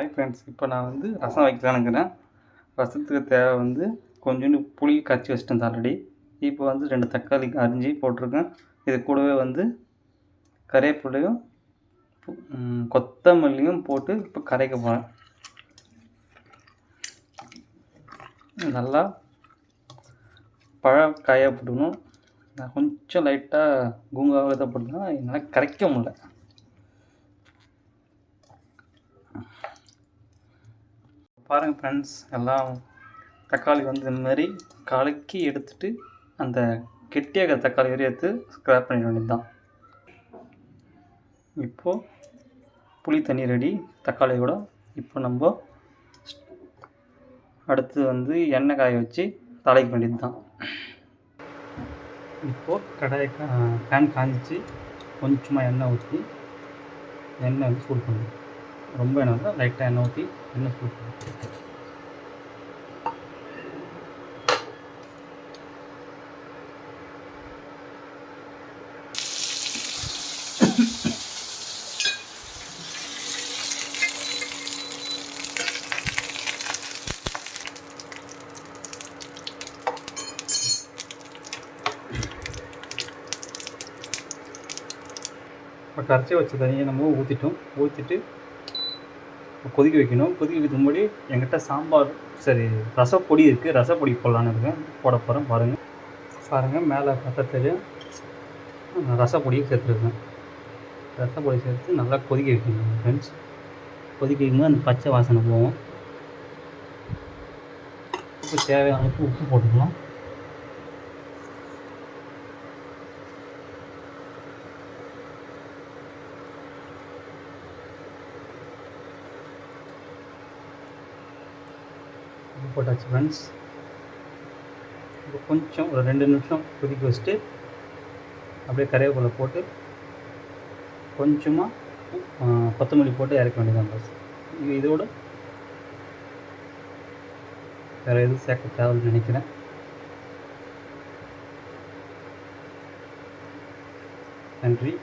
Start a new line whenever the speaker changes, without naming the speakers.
Hi friends, இப்போ நான் வந்து ரசம் வைக்கலான்னுக்கிறேன். ரசத்துக்கு தேவை வந்து கொஞ்சோண்டு புளி கரைச்சி வச்சுட்டேன் ஆல்ரெடி. இப்போ வந்து 2 தக்காளி அரிஞ்சு போட்டிருக்கேன். இது கூடவே வந்து கறிவேப்பிலையும் கொத்தமல்லியும் போட்டு இப்போ கரைக்க போகிறேன். நல்லா காயாக போட்டுக்கணும். நான் கொஞ்சம் லைட்டாக கூங்காக இதை போட்டுனா என்னால் கரைக்க முடியல. பாருங்கள் ஃப்ரெண்ட்ஸ், எல்லாம் தக்காளி வந்து இந்த மாதிரி கலக்கி எடுத்துகிட்டு அந்த கெட்டியாக தக்காளி வரையும் எடுத்து ஸ்க்ராப் பண்ணிட வேண்டியது தான். இப்போது புளி தண்ணி ரெடி தக்காளியோட. இப்போ நம்ம அடுத்து வந்து எண்ணெய் காய வச்சு தாளிக்க வேண்டியது தான். இப்போது கடாயை பேன் காஞ்சிச்சு. கொஞ்சமாக எண்ணெய் ஊற்றி எண்ணெய் வந்து சூடு பண்ணணும். ரொம்ப எண்ணெய் வந்து லைட்டாக எண்ணெய் ஊற்றி எண்ணெய் சூடு பண்ணணும். இப்போ கரைச்சி வச்ச தண்ணியை நம்ம ஊற்றிட்டு கொதிக்க வைக்கணும். கொதிக்க வைக்கிறதுக்கு முன்னாடி என்கிட்ட ரசப்பொடி இருக்குது. ரசப்பொடி போடலான்னு இருக்கேன். போட போகிறேன். பாருங்கள் மேலே பார்த்தா தெரியும். ரசப்பொடியை சேர்த்துருக்கேன். ரசப்பொடி சேர்த்து நல்லா கொதிக்க வைக்கணும் ஃப்ரெண்ட்ஸ். கொதிக்க வைக்கும்போது அந்த பச்சை வாசனை போகும். இப்போ தேவையான அளவுக்கு உப்பு போட்டுக்கலாம். போட்டாச்சு ஃப்ரெண்ட்ஸ். இப்போ கொஞ்சம் ஒரு 2 நிமிஷம் கொதிக்க வச்சுட்டு அப்படியே கறிவேப்பிலை போட்டு கொஞ்சமாக கொத்தமல்லி போட்டு இறக்க வேண்டியதான் பஸ். இதோட வேறு எதுவும் சேர்க்க தேவைன்னு நினைக்கிறேன். நன்றி.